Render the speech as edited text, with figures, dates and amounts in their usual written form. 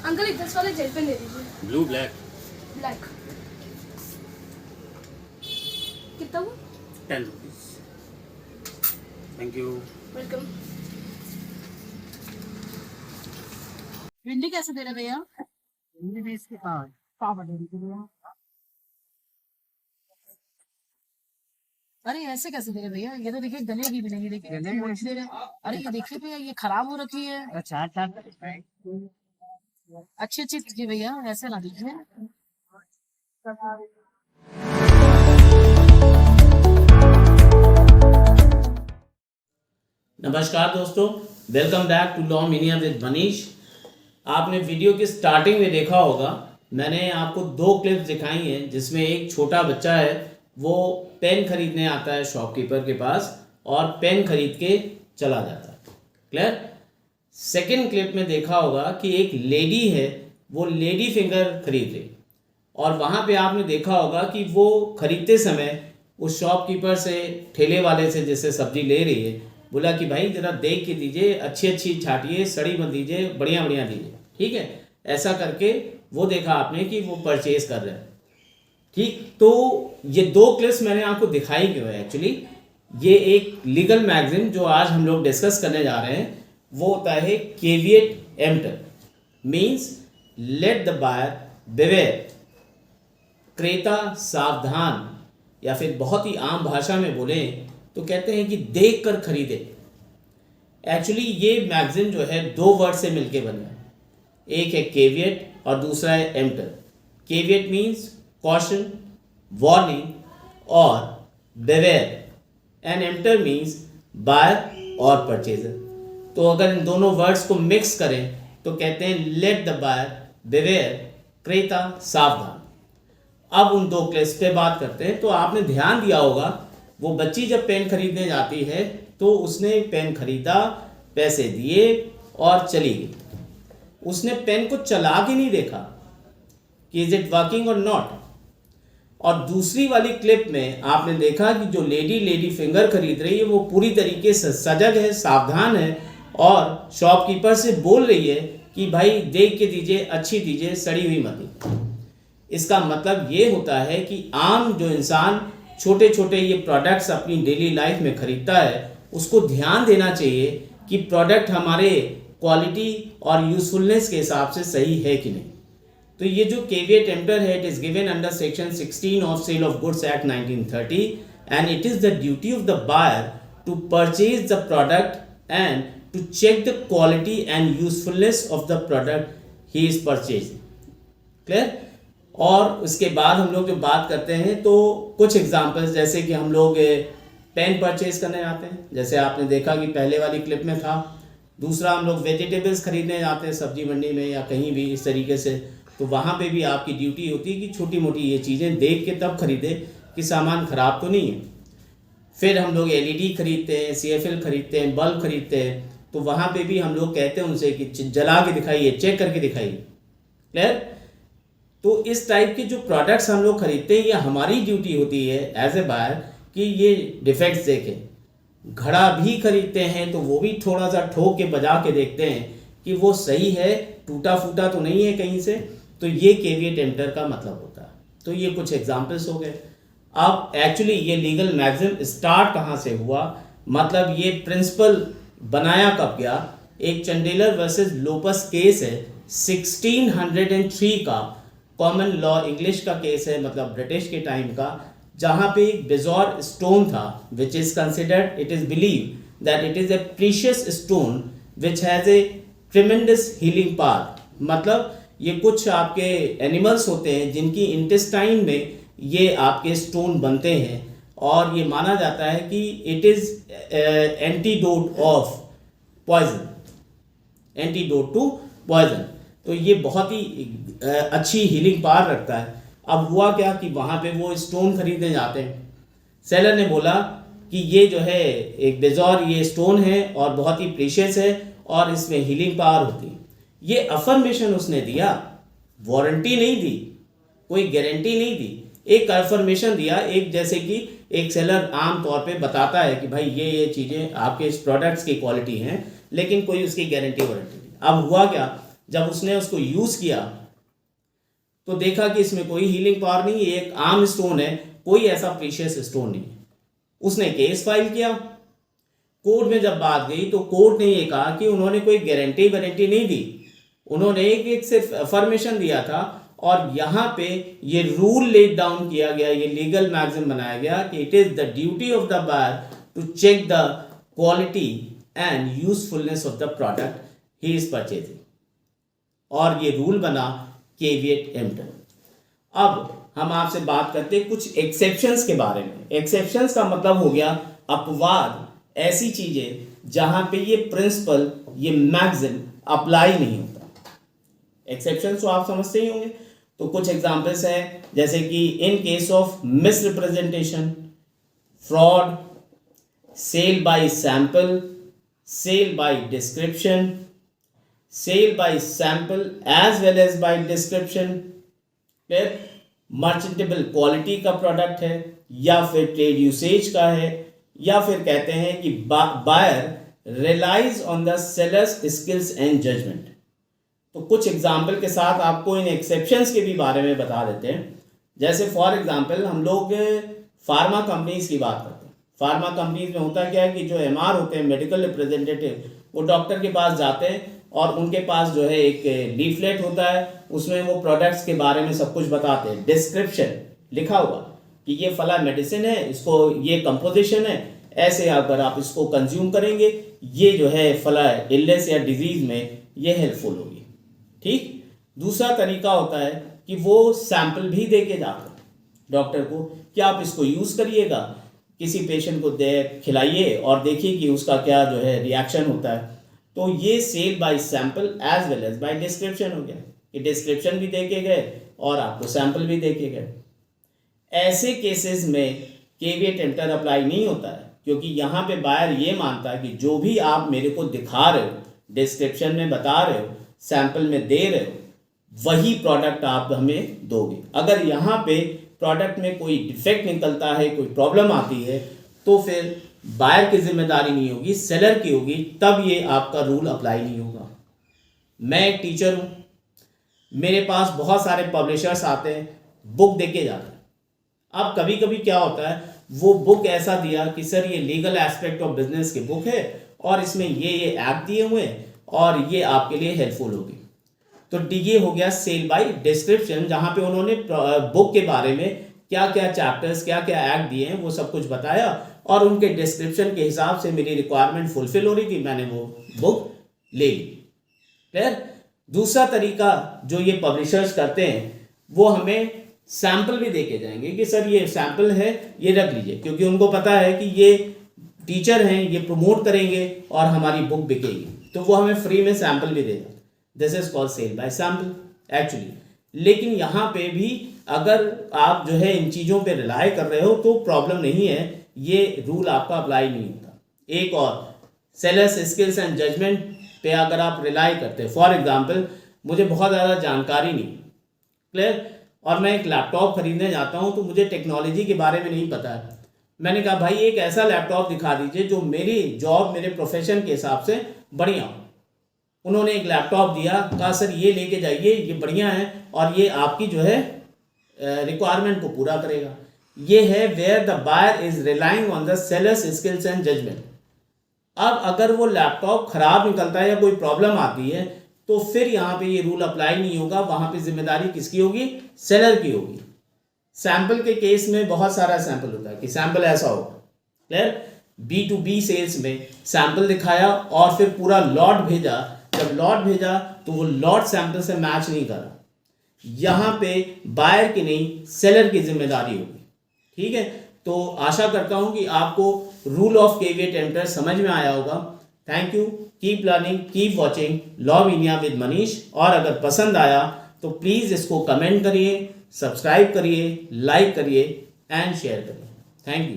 Uncle एक 10 वाले gel pen दे दीजिए। ब्लू ब्लैक ब्लैक कितना वो? 10 रुपीज। Thank you. वेलकम। भिंडी कैसे दे रहे भैया? भिंडी 20 के पाव दे दीजिए भैया। अरे ऐसे कैसे दे रहे भैया? ये तो देखिए गले की मिलेंगी, देखिए गले की दे रहे हैं। अरे ये देखिए भैया, ये खराब हो रखी है। अच्छा अच्छी अच्छी दीजिए भैया, ऐसे ना दीजिए। नमस्कार दोस्तों, welcome back to law mania with Manish. आपने वीडियो की स्टार्टिंग में देखा होगा, मैंने आपको 2 क्लिप्स दिखाई हैं जिसमें एक छोटा बच्चा है, वो पेन खरीदने आता है शॉपकीपर के पास और पेन खरीद के चला जाता है। क्लियर? सेकंड क्लिप में देखा होगा कि एक लेडी है, वो लेडी फिंगर खरीद रही और वहाँ पे आपने देखा होगा कि वो खरीदते समय उस शॉपकीपर से, ठेले वाले से जिससे सब्जी ले रही है, बोला कि भाई ज़रा देख के दीजिए, अच्छी अच्छी छाटिए, सड़ी मत दीजिए, बढ़िया बढ़िया दीजिए। ठीक है, ऐसा करके वो देखा आपने कि वो परचेज कर रहे हैं। ठीक, तो ये 2 क्लिप्स मैंने आपको दिखाई क्यों है? एक्चुअली ये एक लीगल मैगजीन जो आज हम लोग डिस्कस करने जा रहे हैं वो होता है caveat emptor, means let the buyer beware, क्रेता सावधान, या फिर बहुत ही आम भाषा में बोले तो कहते हैं कि देख कर खरीदे। एक्चुअली ये मैगजीन जो है 2 वर्ड से मिलके बना है, एक है केविएट और दूसरा है emptor. Caveat means caution, warning और beware, and emptor means buyer और परचेजर। तो अगर इन दोनों वर्ड्स को मिक्स करें तो कहते हैं लेट द बायर बिवेयर, क्रेता सावधान। अब उन 2 क्लिप्स पे बात करते हैं। तो आपने ध्यान दिया होगा, वो बच्ची जब पेन खरीदने जाती है तो उसने पेन खरीदा, पैसे दिए और चली गई। उसने पेन को चला के नहीं देखा कि इज इट वर्किंग और नॉट। और दूसरी वाली क्लिप में आपने देखा कि जो लेडी फिंगर खरीद रही है वो पूरी तरीके से सजग है, सावधान है और शॉपकीपर से बोल रही है कि भाई देख के दीजिए, अच्छी दीजिए, सड़ी हुई मत दीजिए। इसका मतलब ये होता है कि आम जो इंसान छोटे छोटे ये प्रोडक्ट्स अपनी डेली लाइफ में खरीदता है, उसको ध्यान देना चाहिए कि प्रोडक्ट हमारे क्वालिटी और यूजफुलनेस के हिसाब से सही है कि नहीं। तो ये जो केविएट एम्प्टर है, it is given under section 16 of sale of goods act 1930 and it is the duty of the buyer to purchase the product and to check the quality and usefulness of the product he is purchasing. Clear? और उसके बाद हम लोग जो बात करते हैं तो कुछ एग्जांपल्स, जैसे कि हम लोग पेन परचेज करने जाते हैं, जैसे आपने देखा कि पहले वाली क्लिप में था। दूसरा, हम लोग वेजिटेबल्स खरीदने जाते हैं सब्जी मंडी में या कहीं भी इस तरीके से, तो वहाँ पे भी आपकी ड्यूटी होती है कि छोटी मोटी ये चीज़ें देख के तब खरीदे कि सामान ख़राब तो नहीं है। फिर हम लोग LED खरीदते हैं, CFL खरीदते हैं, बल्ब खरीदते हैं, तो वहाँ पे भी हम लोग कहते हैं उनसे कि जला के दिखाइए, चेक करके दिखाइए। क्लियर? तो इस टाइप के जो प्रोडक्ट्स हम लोग खरीदते हैं, ये हमारी ड्यूटी होती है एज ए बायर कि ये डिफेक्ट्स देखें। घड़ा भी खरीदते हैं तो वो भी थोड़ा सा ठोक के बजा के देखते हैं कि वो सही है, टूटा फूटा तो नहीं है कहीं से। तो ये केविएट एम्प्टर का मतलब होता है। तो ये कुछ एग्जांपल्स हो गए। अब एक्चुअली ये लीगल मैगजीन स्टार्ट कहाँ से हुआ, मतलब ये प्रिंसिपल बनाया कब गया? एक चंडेलर वर्सेस लोपस केस है 1603 का, कॉमन लॉ इंग्लिश का केस है, मतलब ब्रिटिश के टाइम का, जहाँ पे एक बेजोर स्टोन था which is considered, it is believe that it is a precious stone which has a tremendous healing power. मतलब ये कुछ आपके एनिमल्स होते हैं जिनकी इंटेस्टाइन में ये आपके स्टोन बनते हैं और ये माना जाता है कि it is antidote of poison, antidote to poison. तो ये बहुत ही अच्छी हीलिंग पावर रखता है। अब हुआ क्या कि वहाँ पे वो स्टोन खरीदने जाते हैं, सेलर ने बोला कि ये जो है एक बेजोर ये स्टोन है और बहुत ही प्रीशियस है और इसमें हीलिंग पावर होती है। ये अफर्मेशन उसने दिया, वारंटी नहीं दी, कोई गारंटी नहीं दी, एक अफर्मेशन दिया। एक जैसे कि एक सेलर आम तौर पे बताता है कि भाई ये चीज़ें आपके इस प्रोडक्ट्स की क्वालिटी हैं, लेकिन कोई उसकी गारंटी वारंटी नहीं। अब हुआ क्या, जब उसने उसको यूज़ किया तो देखा कि इसमें कोई हीलिंग पावर नहीं है, एक आम स्टोन है, कोई ऐसा प्रीशियस स्टोन नहीं है। उसने केस फाइल किया, कोर्ट में जब बात गई तो कोर्ट ने ये कहा कि उन्होंने कोई गारंटी नहीं दी, उन्होंने एक सिर्फ अफर्मेशन दिया था। और यहाँ पे ये रूल लेट डाउन किया गया, ये लीगल मैगजीन बनाया गया कि it is the duty of the buyer to check the quality and usefulness of the product he is purchasing, और ये रूल बना केविएट एम्प्टर। अब हम आपसे बात करते हैं कुछ एक्सेप्शंस के बारे में। एक्सेप्शंस का मतलब हो गया अपवाद, ऐसी चीजें जहां पे ये प्रिंसिपल, ये मैगजीन अप्लाई नहीं होता। एक्सेप्शंस तो आप समझते ही होंगे। तो कुछ एग्जांपल्स हैं, जैसे कि in case of misrepresentation, fraud, sale by sample, sale by description, sale by sample as well as by description, फिर मर्चेंटेबल क्वालिटी का प्रोडक्ट है, या फिर ट्रेड यूसेज का है, या फिर कहते हैं कि buyer relies on the seller's skills and judgement. तो कुछ एग्जाम्पल के साथ आपको इन एक्सेप्शंस के भी बारे में बता देते हैं। जैसे फॉर एग्जांपल हम लोग फार्मा कंपनीज की बात करते हैं। फार्मा कंपनीज में होता क्या है कि जो एमआर होते हैं, मेडिकल रिप्रेजेंटेटिव, वो डॉक्टर के पास जाते हैं और उनके पास जो है एक लीफलेट होता है, उसमें वो प्रोडक्ट्स के बारे में सब कुछ बताते हैं। डिस्क्रिप्शन लिखा हुआ कि ये फला मेडिसिन है, इसको ये कंपोजिशन है, ऐसे अगर आप इसको कंज्यूम करेंगे ये जो है फला इलनेस या डिजीज में ये हेल्पफुल होगी। ठीक। दूसरा तरीका होता है कि वो सैंपल भी दे के जाते हैं डॉक्टर को कि आप इसको यूज़ करिएगा, किसी पेशेंट को दे खिलाइए और देखिए कि उसका क्या जो है रिएक्शन होता है। तो ये sale by sample as well as by description हो गया कि डिस्क्रिप्शन भी दे के गए और आपको सैंपल भी दे के गए। ऐसे केसेस में केविएट एम्प्टर अप्लाई नहीं होता है, क्योंकि यहाँ पे बायर ये मानता है कि जो भी आप मेरे को दिखा रहे हो, डिस्क्रिप्शन में बता रहे हो, सैंपल में दे रहे हो, वही प्रोडक्ट आप हमें दोगे। अगर यहाँ पे प्रोडक्ट में कोई डिफेक्ट निकलता है, कोई प्रॉब्लम आती है, तो फिर बायर की जिम्मेदारी नहीं होगी, सेलर की होगी, तब ये आपका रूल अप्लाई नहीं होगा। मैं एक टीचर हूँ, मेरे पास बहुत सारे पब्लिशर्स आते हैं, बुक दे के जाते हैं। अब कभी कभी क्या होता है, वो बुक ऐसा दिया कि सर ये लीगल एस्पेक्ट ऑफ बिजनेस की बुक है और इसमें ये एक्ट दिए हुए हैं और ये आपके लिए हेल्पफुल होगी। तो ये हो गया सेल बाय डिस्क्रिप्शन, जहाँ पे उन्होंने बुक के बारे में क्या क्या चैप्टर्स, क्या क्या एक्ट दिए हैं वो सब कुछ बताया और उनके डिस्क्रिप्शन के हिसाब से मेरी रिक्वायरमेंट फुलफिल हो रही थी, मैंने वो बुक ले ली। क्लियर। दूसरा तरीका जो ये पब्लिशर्स करते हैं, वो हमें सैंपल भी दे के जाएंगे कि सर ये सैंपल है, ये रख लीजिए, क्योंकि उनको पता है कि ये टीचर हैं, ये प्रमोट करेंगे और हमारी बुक बिकेगी, तो वो हमें फ्री में सैंपल भी देगा। This is called sale by sample actually. लेकिन यहाँ पे भी अगर आप जो है इन चीज़ों पे रिलाई कर रहे हो तो प्रॉब्लम नहीं है, ये रूल आपका अप्लाई नहीं होता। एक और, सेलर्स स्किल्स एंड जजमेंट पे अगर आप रिलाई करते हैं, फॉर एग्जांपल मुझे बहुत ज़्यादा जानकारी नहीं, क्लियर, और मैं एक लैपटॉप खरीदने जाता हूँ तो मुझे टेक्नोलॉजी के बारे में नहीं पता है। मैंने कहा भाई एक ऐसा लैपटॉप दिखा दीजिए जो मेरी जॉब, मेरे प्रोफेशन के हिसाब से बढ़िया हो। उन्होंने एक लैपटॉप दिया, कहा सर ये लेके जाइए, ये बढ़िया है और ये आपकी जो है रिक्वायरमेंट को पूरा करेगा। ये है where the buyer is relying on the seller's skills and judgement. अब अगर वो लैपटॉप खराब निकलता है या कोई प्रॉब्लम आती है तो फिर यहाँ पे ये रूल अप्लाई नहीं होगा, वहाँ पे जिम्मेदारी किसकी होगी, सेलर की होगी। सैंपल के केस में बहुत सारा सैंपल होता है कि सैंपल ऐसा होगा, क्लियर। B2B सेल्स में सैंपल दिखाया और फिर पूरा लॉट भेजा, जब लॉट भेजा तो वो लॉट सैंपल से मैच नहीं करा, यहाँ पे बायर की नहीं सेलर की जिम्मेदारी होगी। ठीक है, तो आशा करता हूँ कि आपको रूल ऑफ केविएट एम्प्टर समझ में आया होगा। Thank you, keep learning, keep watching law mania with Manish. और अगर पसंद आया तो प्लीज़ इसको कमेंट करिए, सब्सक्राइब करिए, लाइक करिए एंड शेयर करिए। Thank you.